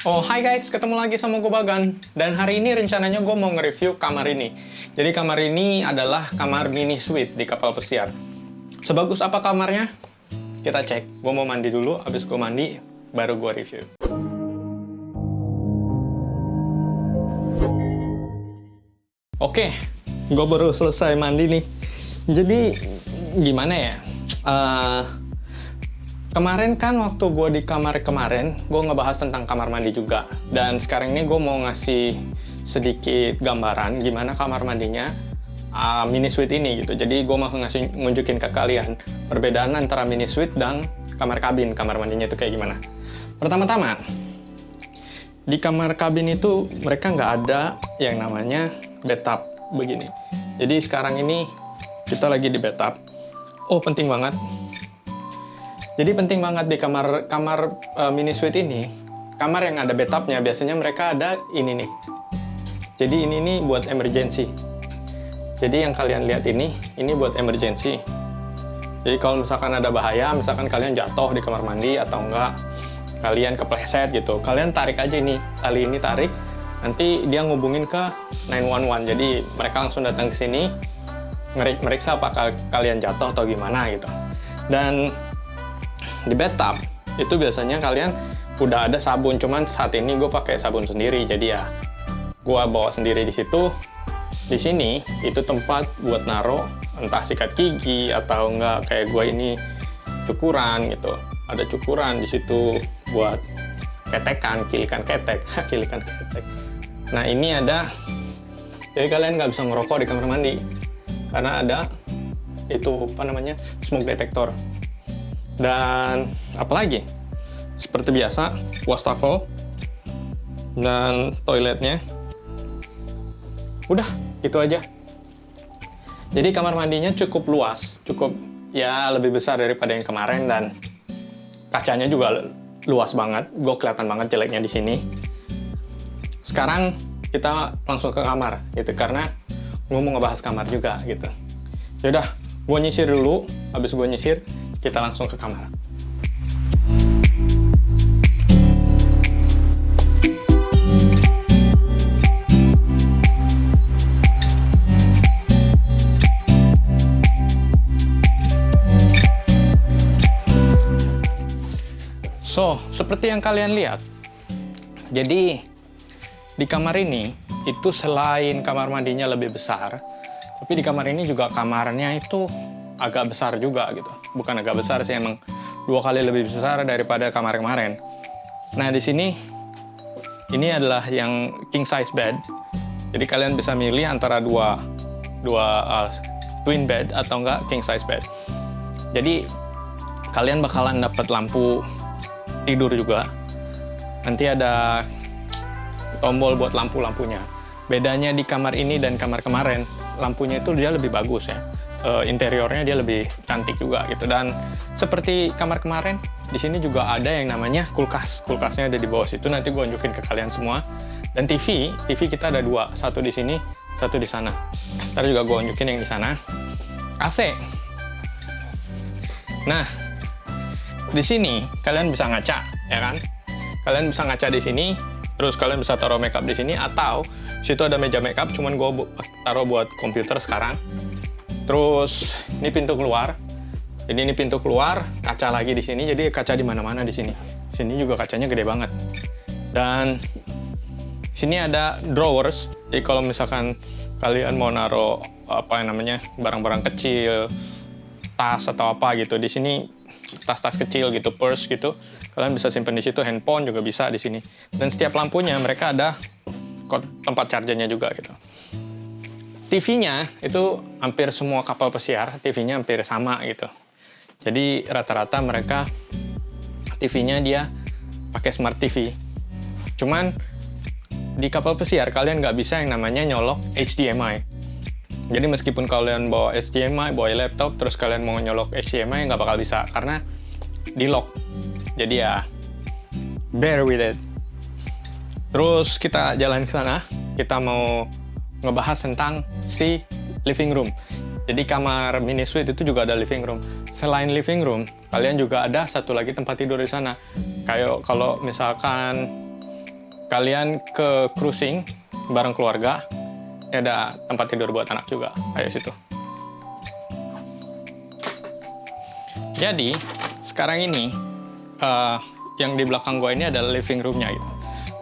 Oh, hai guys, ketemu lagi sama gue Bagan. Dan hari ini rencananya gue mau nge-review kamar ini. Jadi kamar ini adalah kamar mini suite di kapal pesiar. Sebagus apa kamarnya? Kita cek. Gue mau mandi dulu, habis gue mandi, baru gue review. Oke, gue baru selesai mandi nih. Jadi, gimana ya? Kemarin kan waktu gue di kamar kemarin, gue ngebahas tentang kamar mandi juga. Dan sekarang ini gue mau ngasih sedikit gambaran gimana kamar mandinya mini suite ini gitu. Jadi gue mau nunjukin ke kalian perbedaan antara mini suite dan kamar kabin. Kamar mandinya itu kayak gimana. Pertama-tama, di kamar kabin itu mereka nggak ada yang namanya bathtub begini. Jadi sekarang ini kita lagi di bathtub. Oh, penting banget. Jadi penting banget di kamar mini suite ini, kamar yang ada bathtubnya biasanya mereka ada ini nih. Jadi ini nih buat emergency. Jadi yang kalian lihat ini buat emergency. Jadi kalau misalkan ada bahaya, misalkan kalian jatuh di kamar mandi atau enggak, kalian kepleset gitu, kalian tarik aja ini, tali ini tarik, nanti dia ngubungin ke 911. Jadi mereka langsung datang ke sini, meriksa apa kalian jatuh atau gimana gitu. Dan di bathtub itu biasanya kalian udah ada sabun, cuman saat ini gue pakai sabun sendiri, jadi ya gue bawa sendiri di situ. Di sini itu tempat buat naro entah sikat gigi atau enggak kayak gue ini cukuran gitu. Ada cukuran di situ buat ketekan, kilikan ketek, kilikan ketek. Nah ini ada, jadi kalian nggak bisa ngerokok di kamar mandi karena ada itu apa namanya smoke detector. Dan apalagi seperti biasa wastafel dan toiletnya udah itu aja. Jadi kamar mandinya cukup luas, cukup ya lebih besar daripada yang kemarin, dan kacanya juga luas banget. Gue kelihatan banget jeleknya di sini. Sekarang kita langsung ke kamar gitu karena gue mau ngebahas kamar juga gitu. Yaudah, gue nyisir dulu. Habis gue nyisir, kita langsung ke kamar. So, seperti yang kalian lihat, jadi di kamar ini itu selain kamar mandinya lebih besar, tapi di kamar ini juga kamarnya itu agak besar juga gitu. Bukan agak besar sih, emang 2 kali lebih besar daripada kamar kemarin. Nah di sini ini adalah yang king size bed. Jadi kalian bisa milih antara dua twin bed atau enggak king size bed. Jadi kalian bakalan dapat lampu tidur juga. Nanti ada tombol buat lampunya. Bedanya di kamar ini dan kamar kemarin, lampunya itu dia lebih bagus ya. Interiornya dia lebih cantik juga gitu. Dan seperti kamar kemarin, di sini juga ada yang namanya kulkas. Kulkasnya ada di bawah situ, nanti gue unjukin ke kalian semua. Dan TV kita ada 2, satu di sini, satu di sana. Ntar juga gue unjukin yang di sana. AC. Nah, di sini kalian bisa ngaca, ya kan? Kalian bisa ngaca di sini, terus kalian bisa taruh makeup di sini, atau situ ada meja makeup, cuman gue taruh buat komputer sekarang. Terus ini pintu keluar. Jadi ini pintu keluar, kaca lagi di sini. Jadi kaca di mana-mana di sini. Sini juga kacanya gede banget. Dan sini ada drawers. Jadi kalau misalkan kalian mau naruh apa yang namanya barang-barang kecil, tas atau apa gitu, di sini tas-tas kecil gitu, purse gitu, kalian bisa simpan di situ. Handphone juga bisa di sini. Dan setiap lampunya mereka ada tempat chargernya juga gitu. TV-nya itu hampir semua kapal pesiar, TV-nya hampir sama gitu. Jadi rata-rata mereka TV-nya dia pakai smart TV. Cuman di kapal pesiar kalian nggak bisa yang namanya nyolok HDMI. Jadi meskipun kalian bawa HDMI, bawa laptop, terus kalian mau nyolok HDMI nggak bakal bisa karena di lock. Jadi ya bear with it. Terus kita jalan ke sana, kita mau ngebahas tentang si living room. Jadi kamar mini suite itu juga ada living room. Selain living room, kalian juga ada satu lagi tempat tidur di sana. Kayak kalau misalkan kalian ke cruising bareng keluarga, ini ada tempat tidur buat anak juga. Ayo situ. Jadi sekarang ini yang di belakang gua ini adalah living roomnya gitu.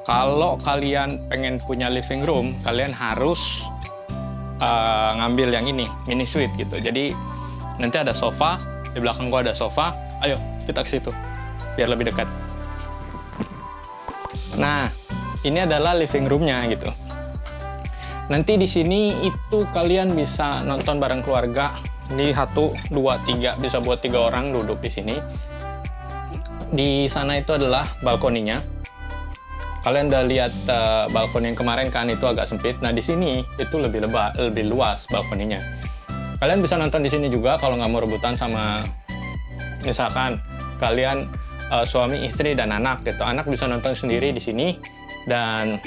Kalau kalian pengen punya living room, kalian harus ngambil yang ini, mini suite gitu. Jadi nanti ada sofa, di belakang gua ada sofa. Ayo kita ke situ biar lebih dekat. Nah, ini adalah living roomnya gitu. Nanti di sini itu kalian bisa nonton bareng keluarga. Ini 1, 2, 3 bisa buat 3 orang duduk di sini. Di sana itu adalah balkoninya. Kalian udah lihat balkon yang kemarin kan, itu agak sempit. Nah di sini itu lebih luas balkoninya. Kalian bisa nonton di sini juga kalau nggak mau rebutan sama misalkan kalian suami, istri, dan anak gitu. Anak bisa nonton sendiri di sini dan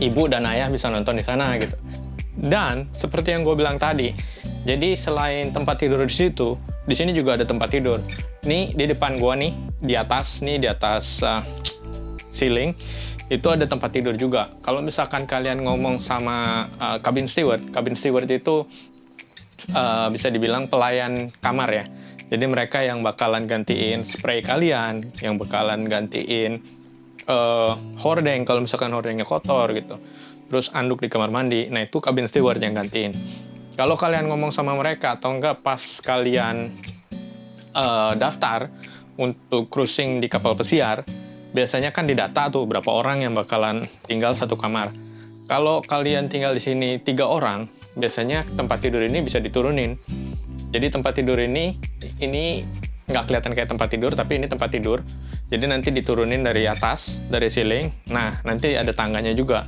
ibu dan ayah bisa nonton di sana gitu. Dan seperti yang gue bilang tadi, jadi selain tempat tidur di situ, di sini juga ada tempat tidur. Nih di depan gue nih, di atas ceiling itu ada tempat tidur juga. Kalau misalkan kalian ngomong sama cabin steward itu bisa dibilang pelayan kamar ya. Jadi mereka yang bakalan gantiin spray kalian, yang bakalan gantiin hordeng kalau misalkan hordengnya kotor gitu. Terus anduk di kamar mandi, nah itu cabin steward yang gantiin. Kalau kalian ngomong sama mereka atau enggak pas kalian daftar untuk cruising di kapal pesiar, biasanya kan didata tuh berapa orang yang bakalan tinggal satu kamar. Kalau kalian tinggal di sini 3 orang, biasanya tempat tidur ini bisa diturunin. Jadi tempat tidur ini nggak kelihatan kayak tempat tidur, tapi ini tempat tidur. Jadi nanti diturunin dari atas, dari ceiling. Nah, nanti ada tangganya juga.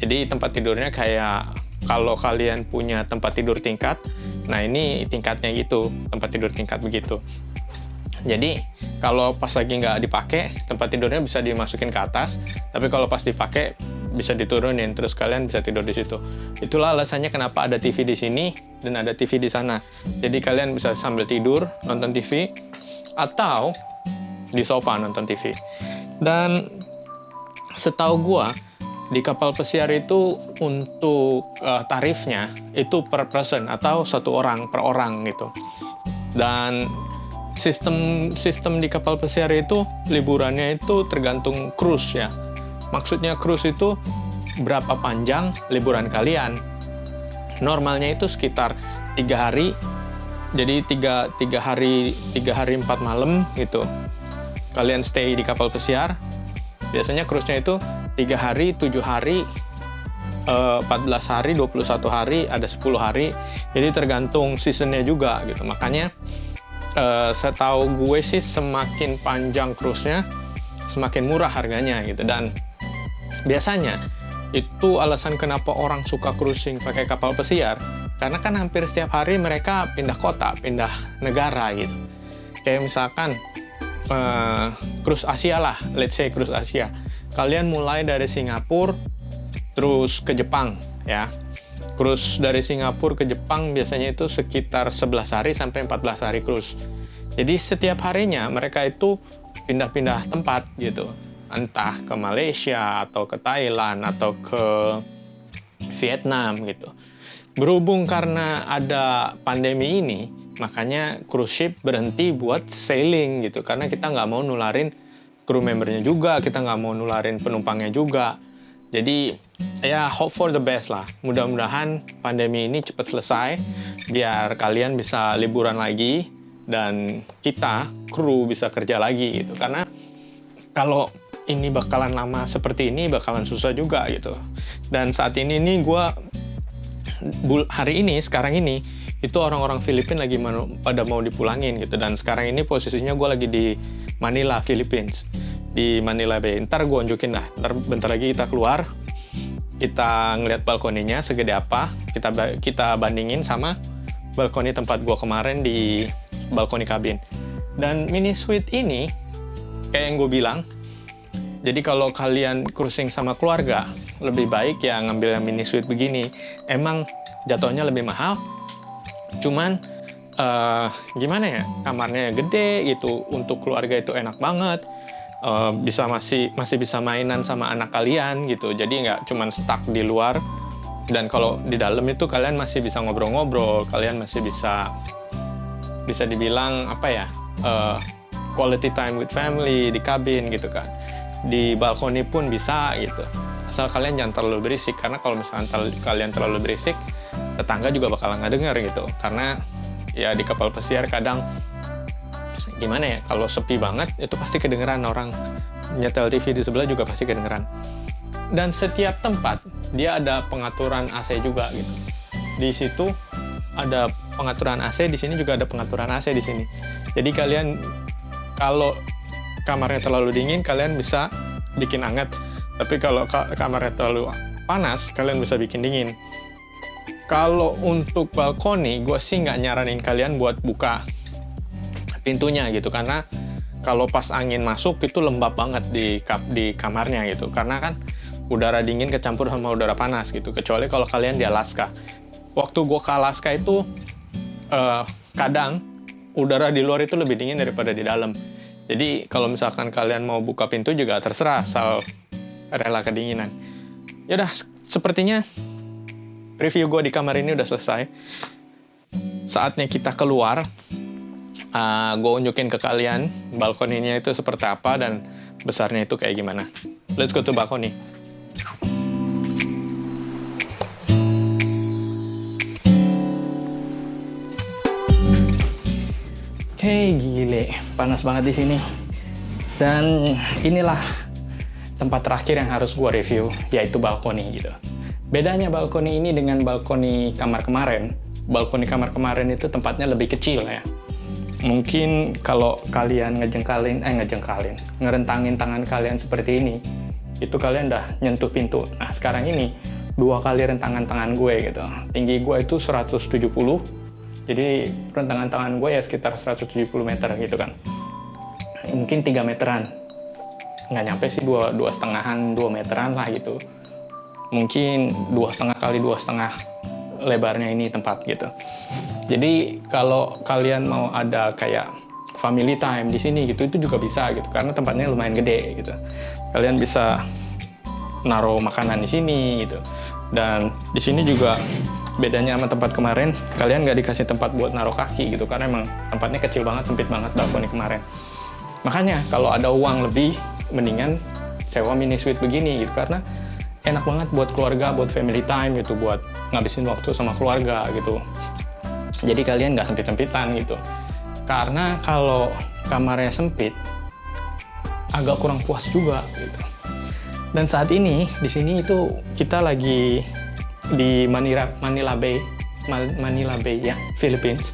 Jadi tempat tidurnya kayak kalau kalian punya tempat tidur tingkat, nah ini tingkatnya gitu, tempat tidur tingkat begitu. Jadi kalau pas lagi nggak dipakai, tempat tidurnya bisa dimasukin ke atas, tapi kalau pas dipakai bisa diturunin, terus kalian bisa tidur di situ. Itulah alasannya kenapa ada TV di sini dan ada TV di sana. Jadi kalian bisa sambil tidur nonton TV atau di sofa nonton TV. Dan setahu gua di kapal pesiar itu untuk tarifnya itu per person atau 1 orang per orang gitu. Dan sistem di kapal pesiar itu liburannya itu tergantung cruise ya. Maksudnya cruise itu berapa panjang liburan kalian. Normalnya itu sekitar 3 hari. Jadi 3 hari 4 malam gitu. Kalian stay di kapal pesiar. Biasanya cruise-nya itu 3 hari, 7 hari, 14 hari, 21 hari, ada 10 hari. Jadi tergantung seasonnya juga gitu. Makanya setahu gue sih semakin panjang cruise-nya semakin murah harganya gitu. Dan biasanya itu alasan kenapa orang suka cruising pakai kapal pesiar, karena kan hampir setiap hari mereka pindah kota, pindah negara gitu. Kayak misalkan cruise Asia lah, let's say cruise Asia, kalian mulai dari Singapura terus ke Jepang ya. Cruise dari Singapura ke Jepang biasanya itu sekitar 11 hari sampai 14 hari cruise. Jadi setiap harinya mereka itu pindah-pindah tempat gitu. Entah ke Malaysia, atau ke Thailand, atau ke Vietnam gitu. Berhubung karena ada pandemi ini, makanya cruise ship berhenti buat sailing gitu. Karena kita nggak mau nularin crew membernya juga, kita nggak mau nularin penumpangnya juga. Jadi ya hope for the best lah. Mudah-mudahan pandemi ini cepat selesai biar kalian bisa liburan lagi dan kita kru bisa kerja lagi gitu. Karena kalau ini bakalan lama seperti ini bakalan susah juga gitu. Dan saat ini nih sekarang ini itu orang-orang Filipina lagi pada mau dipulangin gitu. Dan sekarang ini posisinya gue lagi di Manila, Philippines, di Manila Bay. Ntar gue unjukin lah, bentar lagi kita keluar, kita ngeliat balkoninya segede apa, kita bandingin sama balkoni tempat gue kemarin di balkoni kabin. Dan mini suite ini kayak yang gue bilang, jadi kalau kalian cruising sama keluarga lebih baik ya ngambil yang mini suite begini. Emang jatuhnya lebih mahal, cuman gimana ya, kamarnya gede gitu, untuk keluarga itu enak banget. bisa masih bisa mainan sama anak kalian gitu. Jadi nggak cuman stuck di luar. Dan kalau di dalam itu kalian masih bisa ngobrol-ngobrol, kalian masih bisa dibilang apa ya, quality time with family di kabin gitu kan. Di balkoni pun bisa gitu. Asal kalian jangan terlalu berisik, karena kalau misalkan kalian terlalu berisik, tetangga juga bakalan nggak denger gitu. Karena ya di kapal pesiar kadang gimana ya, kalau sepi banget itu pasti kedengeran, orang nyetel TV di sebelah juga pasti kedengeran. Dan setiap tempat dia ada pengaturan AC juga gitu. Di situ ada pengaturan AC, di sini juga ada pengaturan AC di sini. Jadi kalian kalau kamarnya terlalu dingin, kalian bisa bikin hangat. Tapi kalau kamarnya terlalu panas, kalian bisa bikin dingin. Kalau untuk balkoni, gue sih nggak nyaranin kalian buat buka pintunya gitu, karena kalau pas angin masuk itu lembab banget di kamarnya gitu, karena kan udara dingin kecampur sama udara panas gitu. Kecuali kalau kalian di Alaska. Waktu gue ke Alaska itu kadang udara di luar itu lebih dingin daripada di dalam. Jadi kalau misalkan kalian mau buka pintu juga terserah, asal rela kedinginan. Yaudah, sepertinya review gue di kamar ini udah selesai. Saatnya kita keluar. Gue unjukin ke kalian balkoninya itu seperti apa dan besarnya itu kayak gimana. Let's go to balcony. Oke, gile, panas banget di sini. Dan inilah tempat terakhir yang harus gue review, yaitu balkoni gitu. Bedanya balkoni ini dengan balkoni kamar kemarin. Balkoni kamar kemarin itu tempatnya lebih kecil ya. Mungkin kalau kalian ngerentangin tangan kalian seperti ini, itu kalian udah nyentuh pintu. Nah, sekarang ini 2 kali rentangan tangan gue gitu. Tinggi gue itu 170, jadi rentangan tangan gue ya sekitar 170 meter gitu kan. Mungkin 3 meteran. Nggak nyampe sih, 2,5 meteran lah gitu. Mungkin 2,5 kali 2,5 lebarnya ini tempat gitu. Jadi kalau kalian mau ada kayak family time di sini gitu, itu juga bisa gitu, karena tempatnya lumayan gede gitu. Kalian bisa naruh makanan di sini gitu. Dan di sini juga bedanya sama tempat kemarin, kalian nggak dikasih tempat buat naruh kaki gitu, karena emang tempatnya kecil banget, sempit banget balkoni kemarin. Makanya kalau ada uang lebih, mendingan sewa mini suite begini gitu, karena enak banget buat keluarga, buat family time gitu, buat ngabisin waktu sama keluarga gitu. Jadi kalian nggak sempit-sempitan gitu. Karena kalau kamarnya sempit, agak kurang puas juga gitu. Dan saat ini di sini itu kita lagi di Manila Bay ya, Philippines.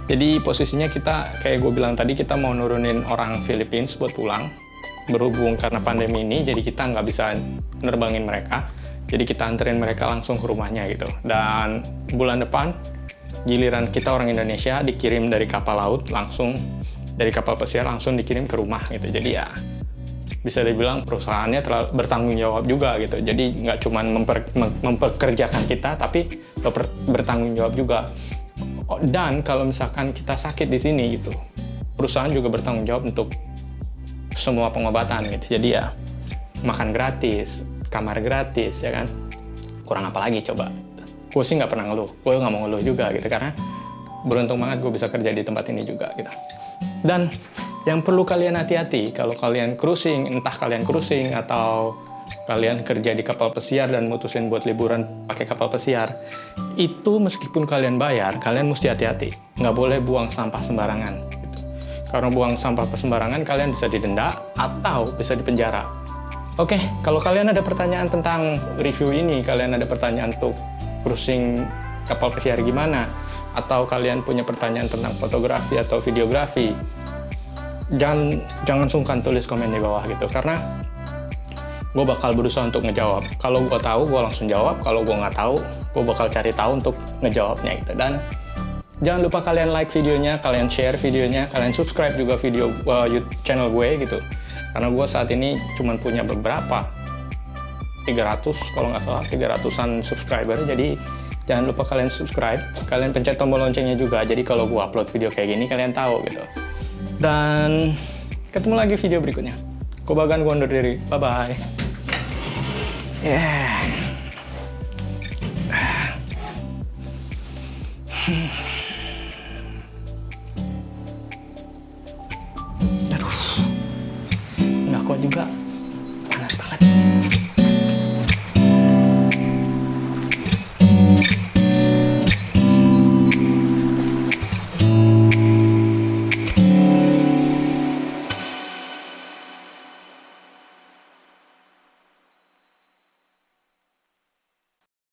Jadi posisinya kita kayak gue bilang tadi, kita mau nurunin orang Philippines buat pulang. Berhubung karena pandemi ini, jadi kita nggak bisa nerbangin mereka. Jadi kita anterin mereka langsung ke rumahnya gitu. Dan bulan depan, giliran kita orang Indonesia dikirim dari kapal laut langsung, dari kapal pesiar langsung dikirim ke rumah gitu. Jadi ya bisa dibilang perusahaannya bertanggung jawab juga gitu. Jadi nggak cuma memperkerjakan kita, tapi bertanggung jawab juga. Dan kalau misalkan kita sakit di sini gitu, perusahaan juga bertanggung jawab untuk semua pengobatan gitu. Jadi ya makan gratis, kamar gratis ya kan. Kurang apa lagi coba. Gue sih nggak pernah ngeluh, gue nggak mau ngeluh juga gitu, karena beruntung banget gue bisa kerja di tempat ini juga gitu. Dan yang perlu kalian hati-hati kalau kalian cruising, entah kalian cruising atau kalian kerja di kapal pesiar dan mutusin buat liburan pakai kapal pesiar, itu meskipun kalian bayar, kalian mesti hati-hati, nggak boleh buang sampah sembarangan gitu. Karena buang sampah sembarangan kalian bisa didenda atau bisa dipenjara. Oke, kalau kalian ada pertanyaan tentang review ini, kalian ada pertanyaan untuk cruising kapal pesiar gimana, atau kalian punya pertanyaan tentang fotografi atau videografi, jangan sungkan tulis komen di bawah gitu, karena gue bakal berusaha untuk ngejawab. Kalau gue tahu, gue langsung jawab. Kalau gue nggak tahu, gue bakal cari tahu untuk ngejawabnya gitu. Dan jangan lupa kalian like videonya, kalian share videonya, kalian subscribe juga video YouTube channel gue gitu, karena gue saat ini cuma punya beberapa 300 kalau nggak salah, 300-an subscriber. Jadi jangan lupa kalian subscribe, kalian pencet tombol loncengnya juga, jadi kalau gua upload video kayak gini kalian tahu gitu. Dan ketemu lagi video berikutnya. Gue bagan, gue undur diri. Bye-bye. Yeah.